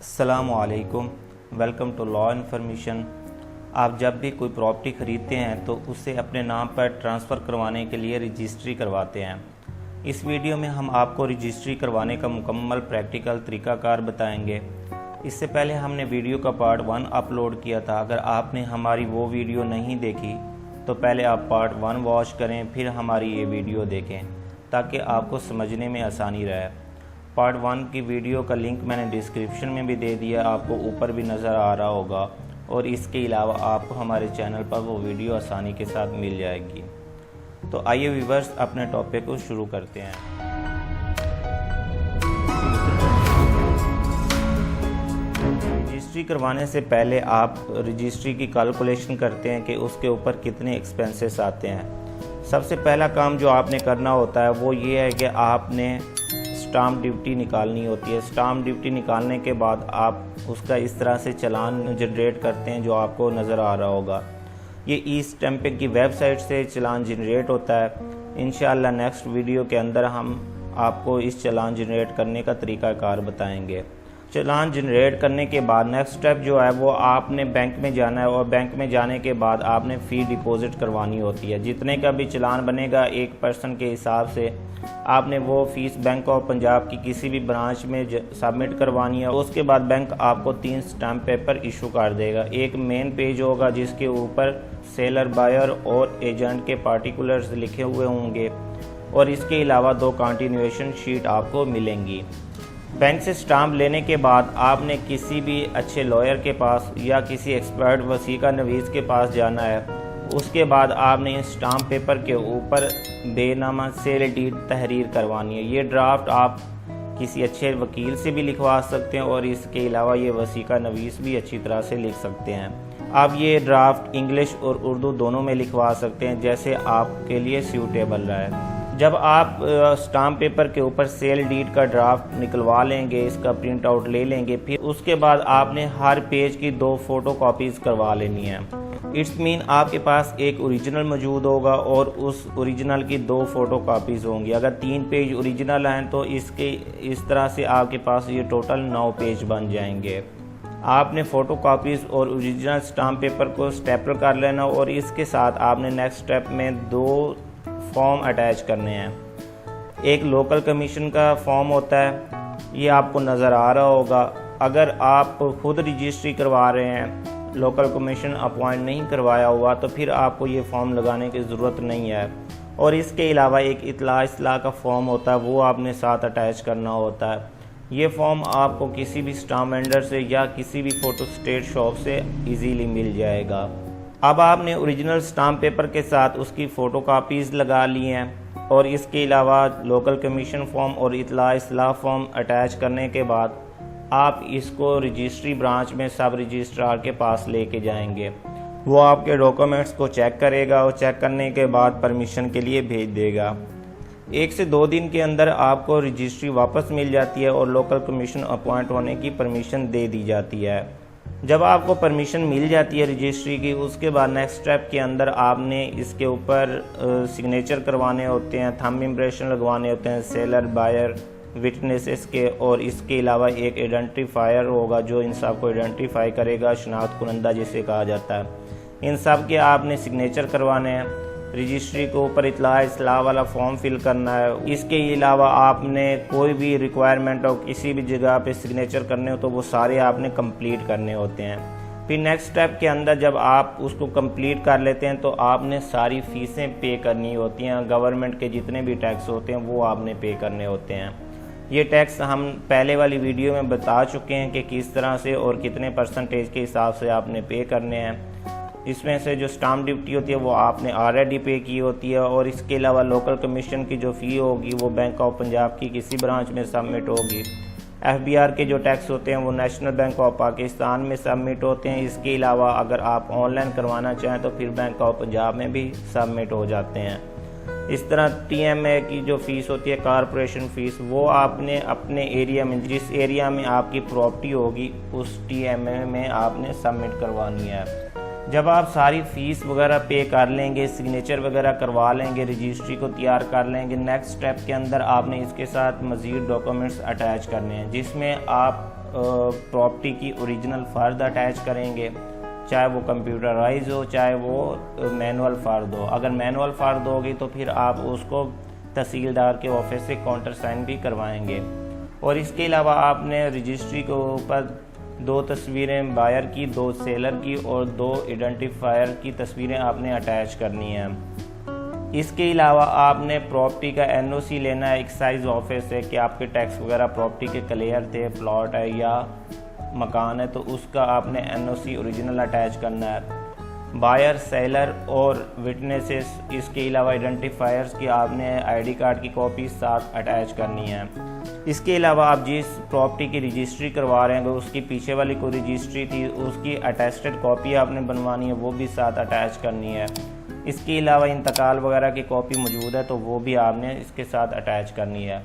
अस्सलामुअलैकुम, welcome to law information. आप जब भी कोई प्रॉपर्टी ख़रीदते हैं तो उसे अपने नाम पर ट्रांसफ़र करवाने के लिए रजिस्ट्री करवाते हैं। इस वीडियो में हम आपको रजिस्ट्री करवाने का मुकम्मल प्रैक्टिकल तरीक़ाकार बताएंगे। इससे पहले हमने वीडियो का पार्ट 1 अपलोड किया था। अगर आपने हमारी वो वीडियो नहीं देखी तो पहले आप पार्ट 1 वॉच करें, फिर हमारी ये वीडियो देखें ताकि आपको समझने में आसानी रहे। पार्ट 1 की वीडियो का लिंक मैंने डिस्क्रिप्शन में भी दे दिया, आपको ऊपर भी नज़र आ रहा होगा। और इसके अलावा आपको हमारे चैनल पर वो वीडियो आसानी के साथ मिल जाएगी। तो आइए व्यूअर्स, अपने टॉपिक को शुरू करते हैं। रजिस्ट्री करवाने से पहले आप रजिस्ट्री की कैलकुलेशन करते हैं कि उसके ऊपर कितने एक्सपेंसेस आते हैं। सबसे पहला काम जो आपने करना होता है वो ये है कि आपने स्टाम्प ड्यूटी निकालनी होती है। स्टाम्प ड्यूटी निकालने के बाद आप उसका इस तरह से चालान जनरेट करते हैं जो आपको नज़र आ रहा होगा। ये ई स्टैंपिंग की वेबसाइट से चालान जनरेट होता है। इंशाअल्लाह नेक्स्ट वीडियो के अंदर हम आपको इस चालान जनरेट करने का तरीक़ाकार बताएंगे। चालान जनरेट करने के बाद नेक्स्ट स्टेप जो है वो आपने बैंक में जाना है और बैंक में जाने के बाद आपने फ़ी डिपॉजिट करवानी होती है। जितने का भी चालान बनेगा एक पर्सन के हिसाब से आपने वो फ़ीस बैंक ऑफ पंजाब की किसी भी ब्रांच में सबमिट करवानी है। उसके बाद बैंक आपको 3 स्टैम्प पेपर इशू कर देगा। एक मेन पेज होगा जिसके ऊपर सेलर, बायर और एजेंट के पार्टिकुलर्स लिखे हुए होंगे और इसके अलावा 2 कंटिन्यूएशन शीट आपको मिलेंगी। बैंक से स्टाम्प लेने के बाद आपने किसी भी अच्छे लॉयर के पास या किसी एक्सपर्ट वसीका नवीस के पास जाना है। उसके बाद आपने स्टाम्प पेपर के ऊपर बेनामा सेल डीड तहरीर करवानी है। ये ड्राफ्ट आप किसी अच्छे वकील से भी लिखवा सकते हैं और इसके अलावा ये वसीका नवीस भी अच्छी तरह से लिख सकते हैं। आप ये ड्राफ्ट इंग्लिश और उर्दू दोनों में लिखवा सकते हैं, जैसे आपके लिए सूटेबल रहे। जब आप स्टाम्प पेपर के ऊपर सेल डीड का ड्राफ्ट निकलवा लेंगे, इसका प्रिंट आउट ले लेंगे, फिर उसके बाद आपने हर पेज की 2 फोटो कॉपीज़ करवा लेनी है। इट्स मीन आपके पास एक ओरिजिनल मौजूद होगा और उस ओरिजिनल की 2 फोटो कॉपीज़ होंगी। अगर 3 पेज ओरिजिनल हैं तो इस तरह से आपके पास ये टोटल 9 पेज बन जाएंगे। आपने फ़ोटो कॉपीज़ और ओरिजिनल स्टाम्प पेपर को स्टेपल कर लेना और इसके साथ आपने नेक्स्ट स्टेप में 2 फॉर्म अटैच करने हैं। एक लोकल कमीशन का फॉर्म होता है, ये आपको नज़र आ रहा होगा। अगर आप खुद रजिस्ट्री करवा रहे हैं, लोकल कमीशन अपॉइंट नहीं करवाया हुआ, तो फिर आपको ये फॉर्म लगाने की ज़रूरत नहीं है। और इसके अलावा एक इतला का फॉर्म होता है, वो आपने साथ अटैच करना होता है। ये फॉर्म आपको किसी भी स्टाम्प वेंडर से या किसी भी फ़ोटो स्टेट शॉप से इजीली मिल जाएगा। अब आपने ओरिजिनल स्टाम्प पेपर के साथ उसकी फ़ोटो कापीज़ लगा ली हैं और इसके अलावा लोकल कमीशन फॉर्म और इतला फॉर्म अटैच करने के बाद आप इसको रजिस्ट्री ब्रांच में सब रजिस्ट्रार के पास लेके जाएंगे। वो आपके डॉक्यूमेंट्स को चेक करेगा और चेक करने के बाद परमिशन के लिए भेज देगा। 1 से 2 दिन के अंदर आपको रजिस्ट्री वापस मिल जाती है और लोकल कमीशन अपॉइंट होने की परमिशन दे दी जाती है। जब आपको परमिशन मिल जाती है रजिस्ट्री की, उसके बाद नेक्स्ट स्टेप के अंदर आपने इसके ऊपर सिग्नेचर करवाने होते हैं, थंब इम्प्रेशन लगवाने होते हैं सेलर, बायर, विटनेसेस के। और इसके अलावा एक आइडेंटिफायर होगा जो इन सब को आइडेंटिफाई करेगा, शनाख्त कुनंदा जिसे कहा जाता है। इन सब के आपने सिग्नेचर करवाने हैं। रजिस्ट्री के ऊपर इतला वाला फॉर्म फिल करना है। इसके अलावा आपने कोई भी रिक्वायरमेंट हो किसी भी जगह पे सिग्नेचर करने हो तो वो सारे आपने कंप्लीट करने होते हैं। फिर नेक्स्ट स्टेप के अंदर जब आप उसको कंप्लीट कर लेते हैं तो आपने सारी फ़ीसें पे करनी होती हैं। गवर्नमेंट के जितने भी टैक्स होते हैं वो आपने पे करने होते हैं। ये टैक्स हम पहले वाली वीडियो में बता चुके हैं कि किस तरह से और कितने परसेंटेज के हिसाब से आपने पे करने हैं। इसमें से जो स्टाम्प ड्यूटी होती है वो आपने ऑलरेडी पे की होती है और इसके अलावा लोकल कमीशन की जो फ़ी होगी वो बैंक ऑफ पंजाब की किसी ब्रांच में सबमिट होगी। FBR के जो टैक्स होते हैं वो नेशनल बैंक ऑफ पाकिस्तान में सबमिट होते हैं। इसके अलावा अगर आप ऑनलाइन करवाना चाहें तो फिर बैंक ऑफ पंजाब में भी सबमिट हो जाते हैं। इस तरह TMA की जो फ़ीस होती है, कॉरपोरेशन फ़ीस, वो आपने अपने एरिया में, जिस एरिया में आपकी प्रॉपर्टी होगी उस TMA में आपने सबमिट करवानी है। जब आप सारी फ़ीस वगैरह पे कर लेंगे, सिग्नेचर वगैरह करवा लेंगे, रजिस्ट्री को तैयार कर लेंगे, नेक्स्ट स्टेप के अंदर आपने इसके साथ मज़ीद डॉक्यूमेंट्स अटैच करने हैं जिसमें आप प्रॉपर्टी की ओरिजिनल फ़र्द अटैच करेंगे, चाहे वो कंप्यूटराइज हो चाहे वो मैनुअल फ़र्द हो। अगर मैनुअल फ़र्द होगी तो फिर आप उसको तहसीलदार के ऑफिस से काउंटर साइन भी करवाएंगे। और इसके अलावा आपने रजिस्ट्री के ऊपर 2 तस्वीरें बायर की, 2 सेलर की और 2 आइडेंटिफायर की तस्वीरें आपने अटैच करनी है। इसके अलावा आपने प्रॉपर्टी का एनओसी लेना है एक्साइज ऑफिस से कि आपके टैक्स वगैरह प्रॉपर्टी के क्लियर थे, प्लॉट है या मकान है, तो उसका आपने एनओसी ओरिजिनल अटैच करना है। बायर, सेलर और विटनेसेस, इसके अलावा आइडेंटिफायर्स की आपने आईडी कार्ड की कॉपी साथ अटैच करनी है। इसके अलावा आप जिस प्रॉपर्टी की रजिस्ट्री करवा रहे हैं उसकी पीछे वाली कोई रजिस्ट्री थी उसकी अटेस्टेड कॉपी आपने बनवानी है, वो भी साथ अटैच करनी है। इसके अलावा इंतकाल वगैरह की कॉपी मौजूद है तो वो भी आपने इसके साथ अटैच करनी है।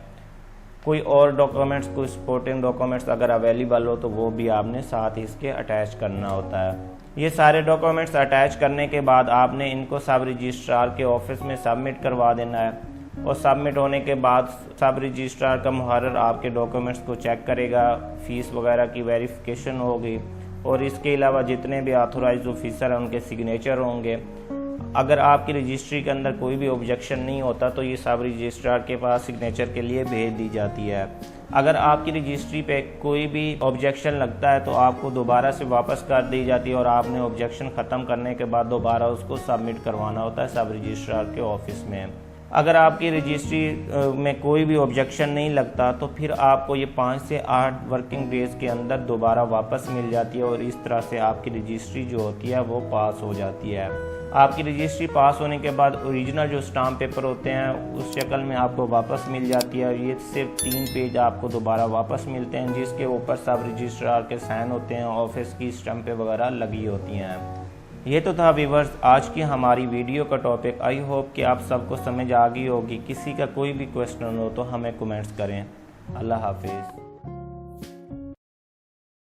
कोई और डॉक्यूमेंट्स, कोई सपोर्टिंग डॉक्यूमेंट्स अगर अवेलेबल हो तो वो भी आपने साथ इसके अटैच करना होता है। ये सारे डॉक्यूमेंट्स अटैच करने के बाद आपने इनको सब रजिस्ट्रार के ऑफिस में सबमिट करवा देना है और सबमिट होने के बाद सब रजिस्ट्रार का मुहर्रिर आपके डॉक्यूमेंट्स को चेक करेगा, फ़ीस वगैरह की वेरिफिकेशन होगी और इसके अलावा जितने भी ऑथोराइज ऑफिसर हैं उनके सिग्नेचर होंगे। अगर आपकी रजिस्ट्री के अंदर कोई भी ऑब्जेक्शन नहीं होता तो ये सब रजिस्ट्रार के पास सिग्नेचर के लिए भेज दी जाती है। अगर आपकी रजिस्ट्री पे कोई भी ऑब्जेक्शन लगता है तो आपको दोबारा से वापस कर दी जाती है और आपने ऑब्जेक्शन ख़त्म करने के बाद दोबारा उसको सबमिट करवाना होता है सब रजिस्ट्रार के ऑफिस में। अगर आपकी रजिस्ट्री में कोई भी ऑब्जेक्शन नहीं लगता तो फिर आपको ये 5 से 8 वर्किंग डेज़ के अंदर दोबारा वापस मिल जाती है और इस तरह से आपकी रजिस्ट्री जो होती है वो पास हो जाती है। आपकी रजिस्ट्री पास होने के बाद ओरिजिनल जो स्टाम्प पेपर होते हैं उस शक्ल में आपको वापस मिल जाती है। ये सिर्फ 3 पेज आपको दोबारा वापस मिलते हैं जिसके ऊपर सब रजिस्ट्रार के साइन होते हैं, ऑफिस की स्टम्पें वगैरह लगी होती हैं। ये तो था व्यूअर्स आज की हमारी वीडियो का टॉपिक। आई होप कि आप सबको समझ आ गई होगी। किसी का कोई भी क्वेश्चन हो तो हमें कमेंट्स करें। अल्लाह हाफिज़।